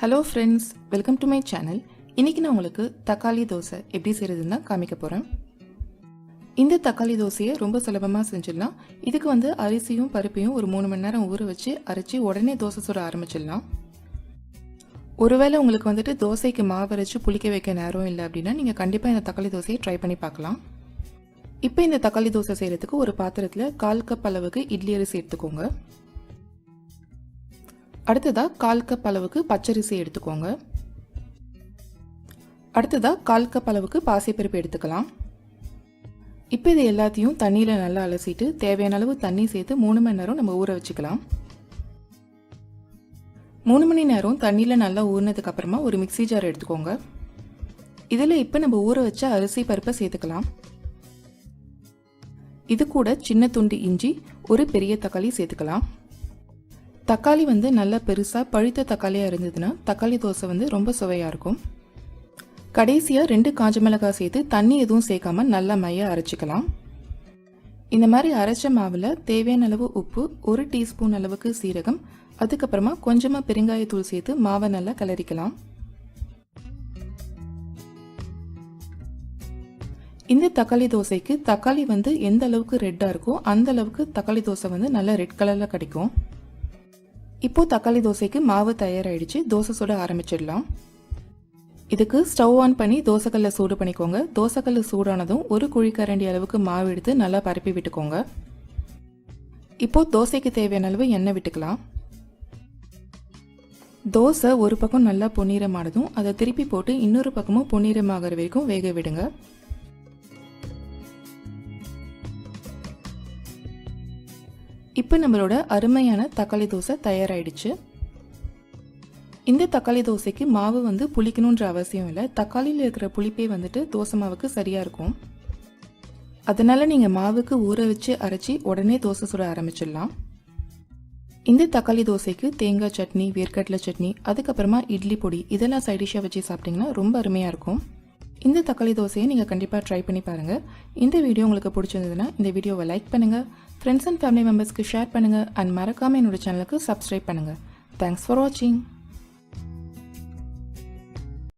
Hello friends, welcome to my channel. இன்னைக்கு நான் உங்களுக்கு தக்காளி தோசை எப்படி செய்யறதுன்னு காமிக்க போறேன். இந்த தக்காளி தோசையை ரொம்ப சுலபமா செஞ்சிடலாம். இதுக்கு அரிசியும் பருப்பையும் ஒரு 3 மணி நேரம் ஊற வச்சு அரைச்சி உடனே தோசை சுட ஆரம்பிச்சிடலாம். ஒருவேளை உங்களுக்கு தோசைக்கு மாவு அரைச்சு புளிக்க வைக்க நேரம் இல்லை அப்படின்னா நீங்க கண்டிப்பா இந்த தக்காளி தோசையை ட்ரை பண்ணி பார்க்கலாம். இப்போ இந்த தக்காளி தோசை செய்யறதுக்கு ஒரு பாத்திரத்துல 1/4 கப் அளவுக்கு இட்லி அரிசி எடுத்துக்கோங்க. அடுத்ததா 1/4 கப் அளவுக்கு பச்சரிசி எடுத்துக்கோங்க. அடுத்ததா 1/4 கப் அளவுக்கு பாசிப்பருப்பு எடுத்துக்கலாம். இப்போ இது எல்லாத்தையும் தண்ணியில நல்லா அலசிட்டு தேவையான அளவு தண்ணி சேர்த்து 3 மணி நேரம் நம்ம ஊற வச்சுக்கலாம். 3 மணி நேரம் தண்ணியில நல்லா ஊறினதுக்கு அப்புறமா ஒரு மிக்ஸி ஜார் எடுத்துக்கோங்க. இதில் இப்போ நம்ம ஊற வச்ச அரிசி பருப்பை சேர்த்துக்கலாம். இது கூட சின்ன துண்டு இஞ்சி, ஒரு பெரிய தக்காளி சேர்த்துக்கலாம். தக்காளி நல்லா பெருசா பழுத்த தக்காளியா இருந்ததுன்னா தக்காளி தோசை ரொம்ப சுவையா இருக்கும். கடைசியா 2 காஞ்ச மிளகாய் சேர்த்து தண்ணி எதுவும் சேர்க்காம நல்லா மையா அரைச்சிக்கலாம். இந்த மாதிரி அரைச்ச மாவுல தேவையான அளவு உப்பு, 1 டீஸ்பூன் அளவுக்கு சீரகம், அதுக்கப்புறமா கொஞ்சமா பெருங்காயத்தூள் சேர்த்து மாவை நல்லா கிளறிக்கலாம். இந்த தக்காளி தோசைக்கு தக்காளி எந்த அளவுக்கு ரெட்டா இருக்கோ அந்த அளவுக்கு தக்காளி தோசை நல்லா ரெட் கலர்ல கிடைக்கும். இப்போ தக்காளி தோசைக்கு மாவு தயாராகிடுச்சு. தோசை சுட ஆரம்பிச்சிடலாம். இதுக்கு ஸ்டவ் ஆன் பண்ணி தோசைக்கல்லை சூடு பண்ணிக்கோங்க. தோசைக்கல் சூடானதும் ஒரு குழிக்கரண்டி அளவுக்கு மாவு எடுத்து நல்லா பரப்பி விட்டுக்கோங்க. இப்போ தோசைக்கு தேவையான அளவு எண்ணெய் விட்டுக்கலாம். தோசை ஒரு பக்கம் நல்லா பொன்னிறமானதும் அதை திருப்பி போட்டு இன்னொரு பக்கமும் பொன்னிறமாகிற வரைக்கும் வேக விடுங்க. இப்போ நம்மளோட அருமையான தக்காளி தோசை தயாராகிடுச்சு. இந்த தக்காளி தோசைக்கு மாவு புளிக்கணுன்ற அவசியம் இல்லை. தக்காளியில் இருக்கிற புளிப்பே தோசை மாவுக்கு சரியா இருக்கும். அதனால நீங்க மாவுக்கு ஊற வச்சு அரைச்சி உடனே தோசை சுட ஆரம்பிச்சிடலாம். இந்த தக்காளி தோசைக்கு தேங்காய் சட்னி, வேர்க்கடலை சட்னி, அதுக்கப்புறமா இட்லி பொடி இதெல்லாம் சைட் டிஷ்ஷாக வச்சு சாப்பிட்டீங்கன்னா ரொம்ப அருமையா இருக்கும். இந்த தக்காளி தோசையை நீங்கள் கண்டிப்பாக ட்ரை பண்ணி பாருங்கள். இந்த வீடியோ உங்களுக்கு பிடிச்சிருந்ததுன்னா இந்த வீடியோவை லைக் பண்ணுங்கள், ஃப்ரெண்ட்ஸ் அண்ட் ஃபேமிலி மெம்பர்ஸ்க்கு ஷேர் பண்ணுங்கள், அண்ட் மறக்காமல் என்னோட சேனலுக்கு சப்ஸ்கிரைப் பண்ணுங்கள். தேங்க்ஸ் ஃபார் வாட்சிங்.